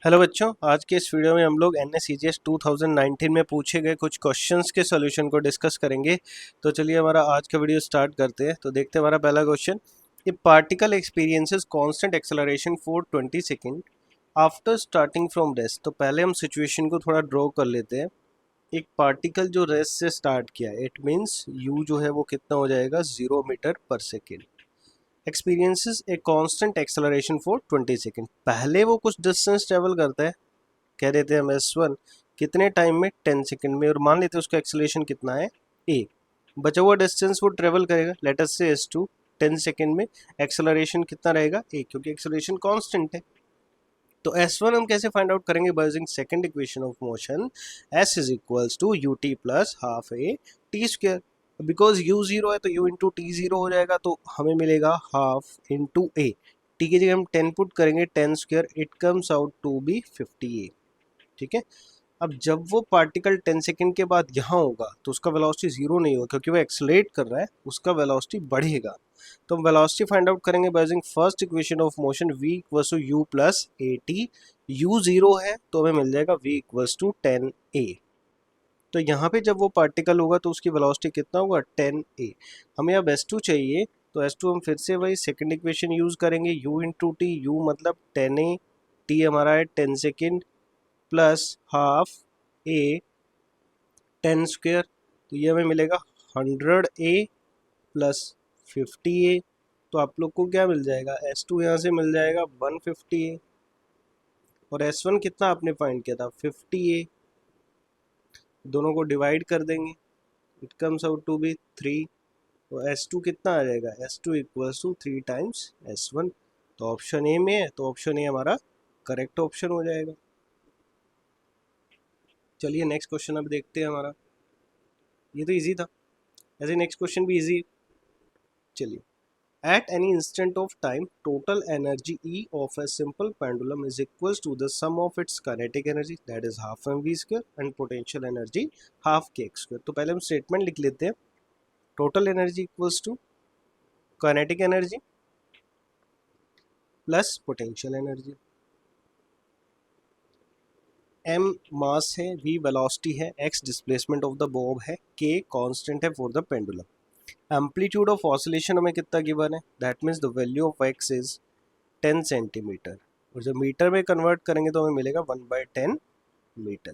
Hello बच्चों, आज के इस वीडियो में हम लोग NSEGS 2019 में पूछे गए कुछ क्वेश्चंस के सॉल्यूशन को डिस्कस करेंगे। तो चलिए हमारा आज का वीडियो स्टार्ट करते हैं। तो देखते हैं हमारा पहला question. A particle experiences constant acceleration for 20 second after starting from rest. तो पहले हम सिचुएशन को थोड़ा ड्रॉ कर लेते हैं। एक पार्टिकल जो रेस्ट से स्टार्ट किया, इट मीन्स यू जो है वो कितना हो जाएगा 0 metre per second. Experiences a constant acceleration for 20 second. पहले वो कुछ डिस्टेंस ट्रेवल करता है, कह देते हैं हम S1 कितने टाइम में 10 सेकेंड में, और मान लेते हैं उसका एक्सेलरेशन कितना है a। बचा हुआ डिस्टेंस वो ट्रेवल करेगा, लेट अस से S2 10 सेकेंड में एक्सेलरेशन कितना रहेगा a, क्योंकि एक्सेलरेशन कांस्टेंट है। तो S1 हम कैसे फाइंड आउट करेंगे? By using second equation of motion, S is equals to ut plus half a t square. Because u zero है तो u इंटू टी जीरो हो जाएगा, तो हमें मिलेगा हाफ इंटू a। टी की जगह हम 10 पुट करेंगे, 10 square, it comes out to be 50a। ठीक है। अब जब वो पार्टिकल 10 सेकेंड के बाद यहाँ होगा तो उसका वेलोसिटी जीरो नहीं होगा, क्योंकि वो एक्सलेट कर रहा है, उसका वेलोसिटी बढ़ेगा। तो हम वेलोसिटी फाइंड आउट करेंगे by using first equation of motion, v equals to u plus a t. U zero है तो हमें मिल जाएगा v इक्वल्स टू 10a। तो यहाँ पे जब वो पार्टिकल होगा तो उसकी वेलोसिटी कितना होगा 10a। हमें अब s2 चाहिए, तो s2 हम फिर से वही सेकंड इक्वेशन यूज करेंगे, u इंटू टी, यू मतलब 10a, t हमारा है 10 second plus half a 10 square, तो ये हमें मिलेगा 100a प्लस 50a। तो आप लोग को क्या मिल जाएगा? S2 यहाँ से मिल जाएगा 150a, और S1 कितना आपने फाइंड किया था 50a। दोनों को डिवाइड कर देंगे, it comes out to be 3। तो S2 कितना आ जाएगा? S2 equals to 3 times S1। तो ऑप्शन ए में है, तो ऑप्शन ए हमारा करेक्ट ऑप्शन हो जाएगा। चलिए नेक्स्ट क्वेश्चन अब देखते हैं हमारा। ये तो इजी था, ऐसे नेक्स्ट क्वेश्चन भी इजी। चलिए, at any instant of time, total energy E of a simple pendulum is equals to the sum of its kinetic energy, that is half mv square, and potential energy half kx square। तो पहले हम statement लिख लेते हैं। Total energy equals to kinetic energy plus potential energy. m mass है, v velocity है, x displacement of the bob है, k constant है for the pendulum. Amplitude of oscillation हमें कितना गिवन है? That means the value of x is 10 centimetre, और जब metre में कन्वर्ट करेंगे तो हमें मिलेगा 1/10 मीटर।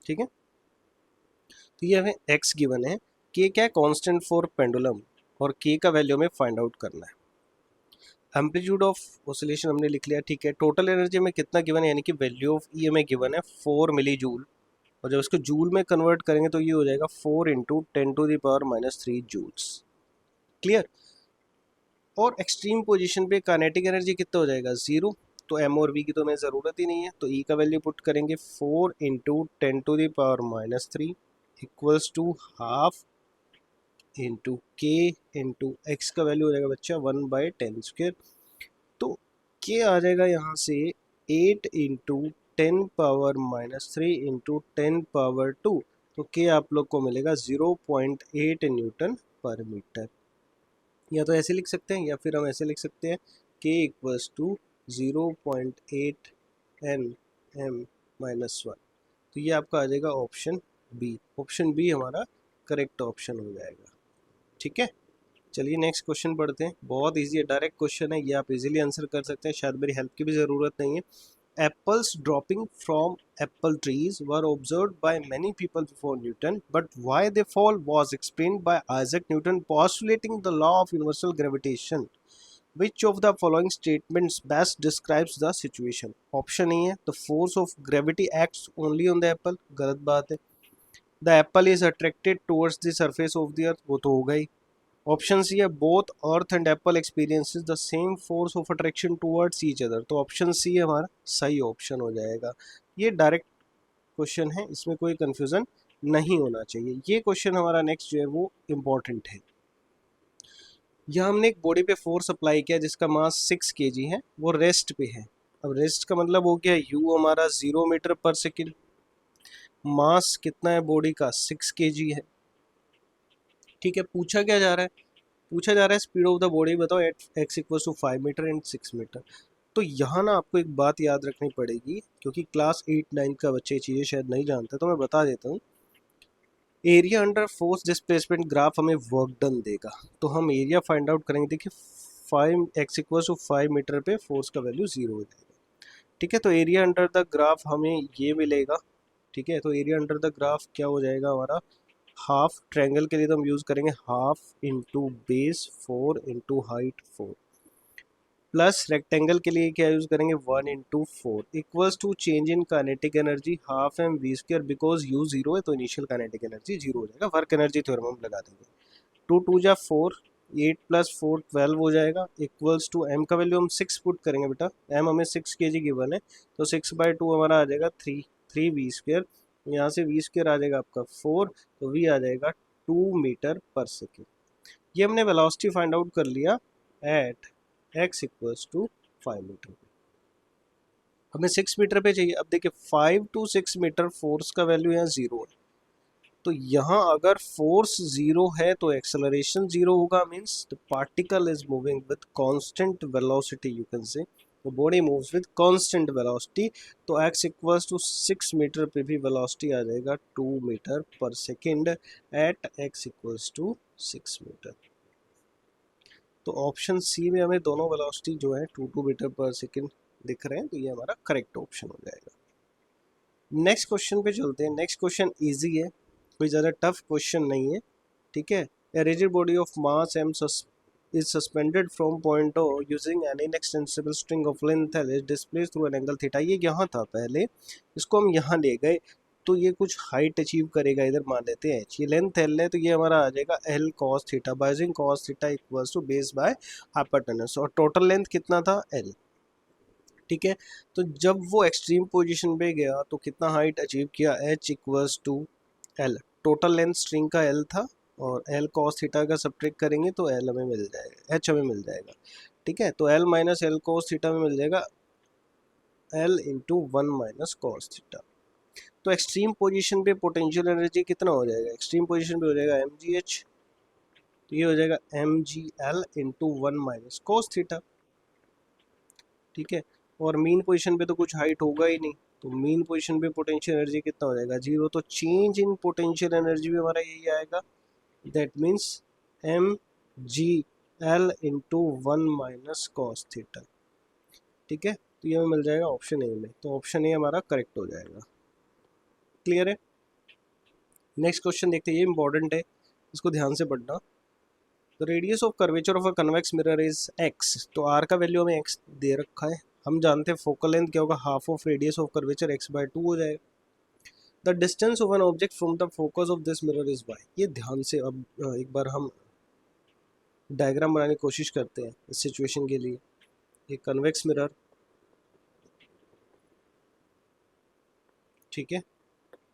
ठीक है। तो ये हमें x गिवन है, k क्या है? कांस्टेंट फॉर पेंडुलम, और k का वैल्यू हमें फाइंड आउट करना है। एम्पलीट्यूड ऑफ ऑसिलेशन हमने लिख लिया, ठीक है। टोटल एनर्जी में कितना गिवन है, यानी कि वैल्यू ऑफ ई हमें गिवन है 4 मिली जूल, और जब इसको जूल में कन्वर्ट करेंगे तो ये हो जाएगा 4 इंटू 10⁻³ जूल्स। क्लियर। और एक्सट्रीम पोजीशन पे काइनेटिक एनर्जी कितना हो जाएगा? 0। तो m और v की तो हमें ज़रूरत ही नहीं है, तो e का वैल्यू पुट करेंगे 4 into 10⁻³ equals to half into k into x का वैल्यू हो जाएगा बच्चा 1/10 स्क्वेयर। तो k आ जाएगा यहाँ से 8 इंटू 10⁻³ इंटू 10⁻²। तो k आप लोग को मिलेगा 0.8 न्यूटन पर मीटर। या तो ऐसे लिख सकते हैं, या फिर हम ऐसे लिख सकते हैं k equals to 0.8 n m-1। तो ये आपका आ जाएगा ऑप्शन बी। ऑप्शन बी हमारा करेक्ट ऑप्शन हो जाएगा। ठीक है। चलिए नेक्स्ट क्वेश्चन पढ़ते हैं। बहुत इजी है, डायरेक्ट क्वेश्चन है, ये आप इजीली आंसर कर सकते हैं, शायद मेरी हेल्प की भी ज़रूरत नहीं है। Apples dropping from apple trees were observed by many people before Newton, but why they fall was explained by Isaac Newton postulating the law of universal gravitation. Which of the following statements best describes the situation? Option नहीं है, the force of gravity acts only on the apple, गलत बात है। The apple is attracted towards the surface of the earth, वो तो होगा ही। Option C है, both earth and Apple experiences the same force of attraction towards each other, तो option सी हमारा सही ऑप्शन हो जाएगा। ये डायरेक्ट क्वेश्चन है, इसमें कोई कंफ्यूजन नहीं होना चाहिए। ये क्वेश्चन हमारा नेक्स्ट जो है वो इम्पोर्टेंट है। यहाँ हमने एक बॉडी पे फोर्स अप्लाई किया जिसका मास 6 kg है, वो रेस्ट पे है। अब रेस्ट का मतलब हो गया u हमारा 0 मीटर पर सेकेंड, मास कितना है बॉडी का 6 kg है। ठीक है। पूछा क्या जा रहा है पूछा जा रहा है स्पीड ऑफ द बॉडी बताओ at x equals to 5 metre and 6 metre. तो यहाँ ना आपको एक बात याद रखनी पड़ेगी, क्योंकि क्लास 8-9 का बच्चे ये चीज़ें शायद नहीं जानते, तो मैं बता देता हूँ। Area under force displacement graph हमें वर्क डन देगा, तो हम एरिया फाइंड आउट करेंगे। देखिए 5 एक्स इक्वल्स टू 5 मीटर पे फोर्स का वैल्यू 0 हो जाएगा। ठीक है, तो एरिया अंडर द ग्राफ हमें ये मिलेगा। ठीक है, तो एरिया अंडर द ग्राफ क्या हो जाएगा हमारा, हाफ। ट्रायंगल के लिए तो हम यूज़ करेंगे half into base 4 into height 4, plus rectangle के लिए क्या यूज़ करेंगे 1 into 4 equals to change in kinetic energy half m v square. Because u zero है तो इनिशियल काइनेटिक एनर्जी जीरो हो जाएगा। वर्क एनर्जी थ्योरम हम लगा देंगे। 2 2 जा 4, 8 + 4 12 हो जाएगा इक्वल्स टू एम का वैल्यू हम 6 पुट करेंगे बेटा। एम हमें 6 kg गिवन है, तो 6/2 हमारा आ जाएगा 3 वी स्क्वायर। यहाँ से वी स्क्वायर आ जाएगा आपका 4, तो वी आ जाएगा 2 मीटर पर सेकेंड। ये हमने वेलोसिटी फाइंड आउट कर लिया at x equals to 5 metre. हमें 6 मीटर पे चाहिए। अब देखिए 5 to 6 मीटर फोर्स का वैल्यू यहाँ 0 है, तो यहाँ अगर फोर्स 0 है तो एक्सेलरेशन 0 होगा। Means the particle is moving with constant velocity, you can say the body moves with constant velocity. तो x इक्वल्स टू 6 मीटर पे भी वेलोसिटी आ जाएगा 2 metre per second at x equals to 6 metre. तो option c में हमें दोनों velocity जो है 2 मीटर पर सेकेंड दिख रहे हैं, तो ये हमारा करेक्ट ऑप्शन हो जाएगा। नेक्स्ट क्वेश्चन पे चलते हैं। नेक्स्ट क्वेश्चन इजी है, कोई ज़्यादा टफ क्वेश्चन नहीं है। ठीक है, a rigid body of mass m is suspended from point O using an inextensible string of length L is displaced through an angle theta। ये यहाँ था पहले, इसको हम यहाँ ले गए, तो ये कुछ हाइट अचीव करेगा। इधर मान लेते हैं ये लेंथ L है, तो ये हमारा आ जाएगा L cos theta by using cos theta equals to base by hypotenuse. और टोटल लेंथ कितना था L। ठीक है, तो जब वो एक्सट्रीम पोजीशन पे गया तो कितना हाइट अचीव किया, h equals to L। Total length string का L था, और L cos थीटा का सब्ट्रैक्ट करेंगे तो L हमें मिल जाएगा, h हमें मिल जाएगा। ठीक है, तो L minus L cos theta में मिल जाएगा L into 1 minus cos theta. तो एक्सट्रीम पोजीशन पे पोटेंशियल एनर्जी कितना हो जाएगा, एक्सट्रीम पोजीशन पे हो जाएगा mgh, तो ये हो जाएगा mgl into 1 minus cos theta. ठीक है, और मीन पोजीशन पे तो कुछ हाइट होगा ही नहीं, तो मीन पोजीशन पे पोटेंशियल एनर्जी कितना हो जाएगा 0। तो चेंज इन पोटेंशियल एनर्जी भी हमारा यही आएगा, that means mgl into 1 minus cos theta. ठीक है, तो ये हमें मिल जाएगा ऑप्शन ए में, तो ऑप्शन ए हमारा करेक्ट हो जाएगा। क्लियर है। नेक्स्ट क्वेश्चन देखते हैं, ये इंपॉर्टेंट है, इसको ध्यान से पढ़ना। The radius of curvature of a convex mirror is x। तो r का वैल्यू हमें x दे रखा है। हम जानते हैं फोकल लेंथ क्या होगा, half of radius of curvature x/2 हो जाएगा। The distance of an object from the focus of this mirror is y। ये ध्यान से अब एक बार हम डायग्राम बनाने की कोशिश करते हैं इस सिचुएशन के लिए। ये कन्वेक्स मिरर, ठीक है,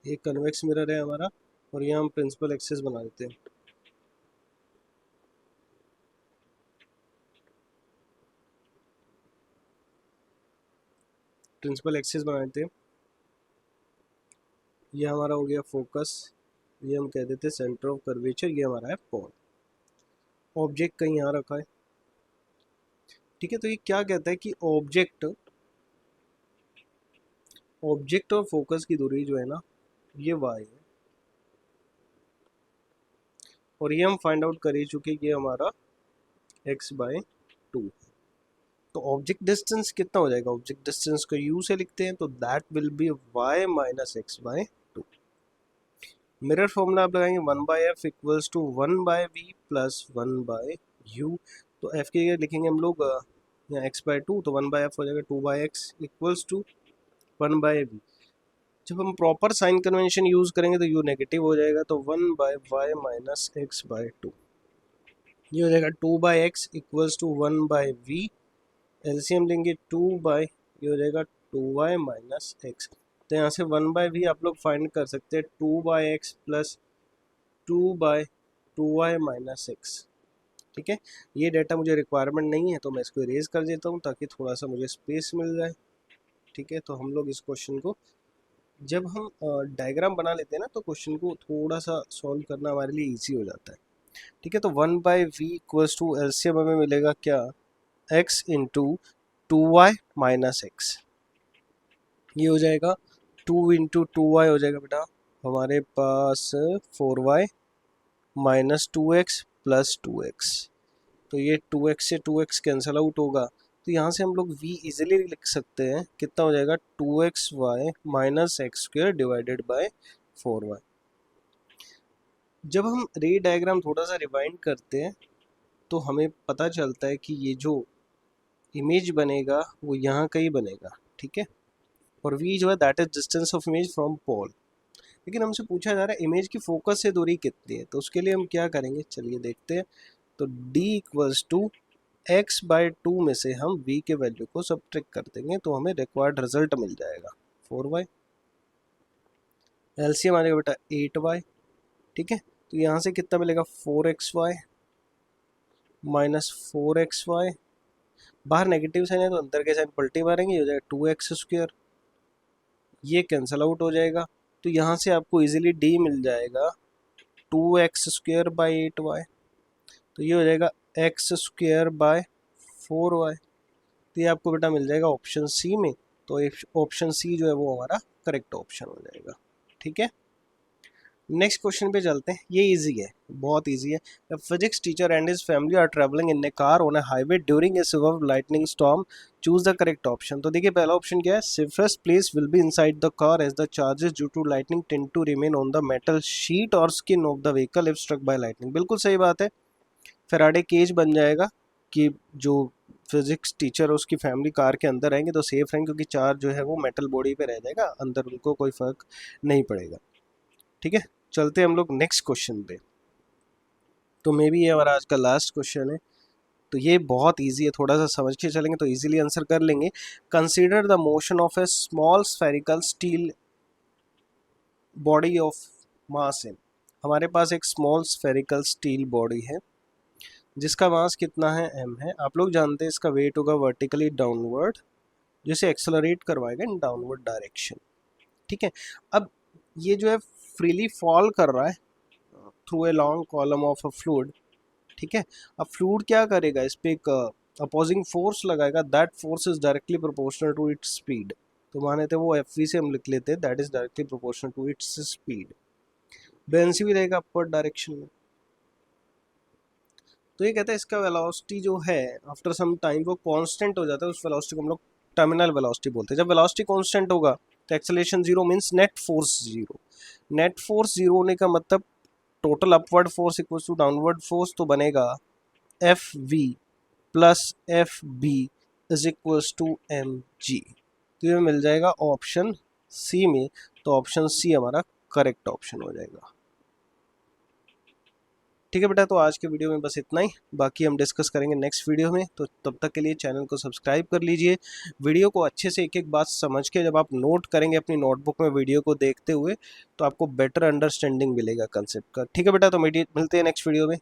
ये कन्वेक्स मिरर है हमारा, और यहाँ हम प्रिंसिपल एक्सिस बना देते हैं। प्रिंसिपल एक्सिस बना देते हैं। ये हमारा हो गया फोकस, ये हम कह देते हैं सेंटर ऑफ कर्वेचर, ये हमारा है पॉइंट। ऑब्जेक्ट कहीं यहाँ रखा है। ठीक है, तो ये क्या कहता है कि ऑब्जेक्ट और फोकस की दूरी जो है ना, ये y है, और ये हम फाइंड आउट कर ही चुके, ये हमारा x/2। तो ऑब्जेक्ट डिस्टेंस कितना हो जाएगा, ऑब्जेक्ट डिस्टेंस को u से लिखते हैं, तो that will be y minus x/2। Mirror formula आप लगाएंगे 1/f equals to 1/v plus 1/u। तो f के लिए लिखेंगे हम लोग यहाँ x/2, तो 1/f हो जाएगा 2/x इक्वल्स टू 1/v। जब हम प्रॉपर साइन कन्वेंशन यूज करेंगे तो u नेगेटिव हो जाएगा, तो 1/y माइनस x/2। ये हो जाएगा 2/x equals to 1/v। LCM लेंगे 2 ये हो जाएगा 2y माइनस x। तो यहाँ से 1/v आप लोग फाइंड कर सकते हैं 2/x plus 2/2y minus x। ठीक है, ये डाटा मुझे रिक्वायरमेंट नहीं है, तो मैं इसको इरेज कर देता हूँ ताकि थोड़ा सा मुझे स्पेस मिल जाए। ठीक है, तो हम लोग इस क्वेश्चन को जब हम डायग्राम बना लेते हैं ना, तो क्वेश्चन को थोड़ा सा सॉल्व करना हमारे लिए इजी हो जाता है। ठीक है, तो 1/v इक्वल्स टू एलसीएम हमें मिलेगा क्या, x into 2y minus x. ये हो जाएगा 2 इंटू 2y हो जाएगा बेटा हमारे पास 4y minus 2x plus 2x। तो ये 2x से 2x कैंसिल आउट होगा, तो यहाँ से हम लोग v इजीली लिख सकते हैं, कितना हो जाएगा 2xy minus x square divided by 4y। जब हम रे डायग्राम थोड़ा सा रिवाइंड करते हैं तो हमें पता चलता है कि ये जो इमेज बनेगा वो यहाँ का ही बनेगा, ठीक है। और v जो है that is distance of image from pole. लेकिन हमसे पूछा जा रहा है इमेज की फोकस से दूरी कितनी है, तो उसके लिए हम क्या करेंगे, चलिए देखते हैं। तो d equals to x by 2 में से हम v के वैल्यू को सब्ट्रैक्ट कर देंगे तो हमें रिक्वायर्ड रिजल्ट मिल जाएगा 4y। एलसीएम आ जाएगा बेटा 8y, ठीक है। तो यहाँ से कितना मिलेगा 4xy माइनस 4xy, बाहर नेगेटिव साइन है तो अंदर के साइन पलटी मारेंगे, ये हो जाएगा 2x स्क्वायर, ये कैंसिल आउट हो जाएगा। तो यहाँ से आपको इजीली d मिल जाएगा 2x स्क्वायर बाई 8y। तो ये हो जाएगा x स्क्वायर बाय 4y। तो ये आपको बेटा मिल जाएगा ऑप्शन सी में। तो ऑप्शन सी जो है वो हमारा करेक्ट ऑप्शन हो जाएगा, ठीक है। नेक्स्ट क्वेश्चन पे चलते हैं, ये इजी है, बहुत इजी है। A physics teacher and his family are traveling in a car on a highway during a severe lightning storm. Choose the correct option। तो देखिए पहला ऑप्शन क्या है, safest place will be inside the car as the charges due to lightning tend to remain on the metal sheet or skin of the vehicle if struck by lightning। बिल्कुल सही बात है, Faraday cage बन जाएगा कि जो physics teacher उसकी family car के अंदर रहेंगे तो सेफ रहेंगे, क्योंकि चार्ज जो है वो मेटल बॉडी पे रह जाएगा, अंदर उनको कोई फर्क नहीं पड़ेगा, ठीक है। चलते हैं हम लोग नेक्स्ट क्वेश्चन पे। तो मे बी ये हमारा आज का लास्ट क्वेश्चन है। तो ये बहुत इजी है, थोड़ा सा समझ के चलेंगे तो इजीली आंसर कर लेंगे। Consider the motion of a small spherical steel body of mass m. हमारे पास एक स्मॉल स्फेरिकल स्टील बॉडी है जिसका मास कितना है, m है। आप लोग जानते हैं इसका वेट होगा वर्टिकली डाउनवर्ड, जिसे एक्सेलरेट करवाएगा इन डाउनवर्ड डायरेक्शन, ठीक है। अब ये जो है फ्रीली फॉल कर रहा है through a long column of a fluid, ठीक है। अब फ्लूइड क्या करेगा, इस पे एक अपोजिंग फोर्स लगाएगा, that force is directly proportional to its speed. तो माने थे वो एफ वी से हम लिख लेते हैं, that is directly proportional to its speed. बेंसी भी रहेगा अपवर्ड डायरेक्शन में। तो ये कहता है इसका वेलोसिटी जो है आफ्टर सम टाइम वो कांस्टेंट हो जाता है, उस वेलोसिटी को हम लोग टर्मिनल वेलोसिटी बोलते हैं। जब वेलोसिटी कांस्टेंट होगा तो acceleration zero means net force zero. Net force zero होने का मतलब total upward force equals to downward force, तो बनेगा f v plus f b is equals to m g. तो ये मिल जाएगा ऑप्शन सी में। तो ऑप्शन सी हमारा करेक्ट ऑप्शन हो जाएगा, ठीक है बेटा। तो आज के वीडियो में बस इतना ही, बाकी हम डिस्कस करेंगे नेक्स्ट वीडियो में। तो तब तक के लिए चैनल को सब्सक्राइब कर लीजिए। वीडियो को अच्छे से एक एक बात समझ के जब आप नोट करेंगे अपनी नोटबुक में वीडियो को देखते हुए, तो आपको बेटर अंडरस्टैंडिंग मिलेगा कंसेप्ट का, ठीक है बेटा। तो मिलते हैं नेक्स्ट वीडियो में।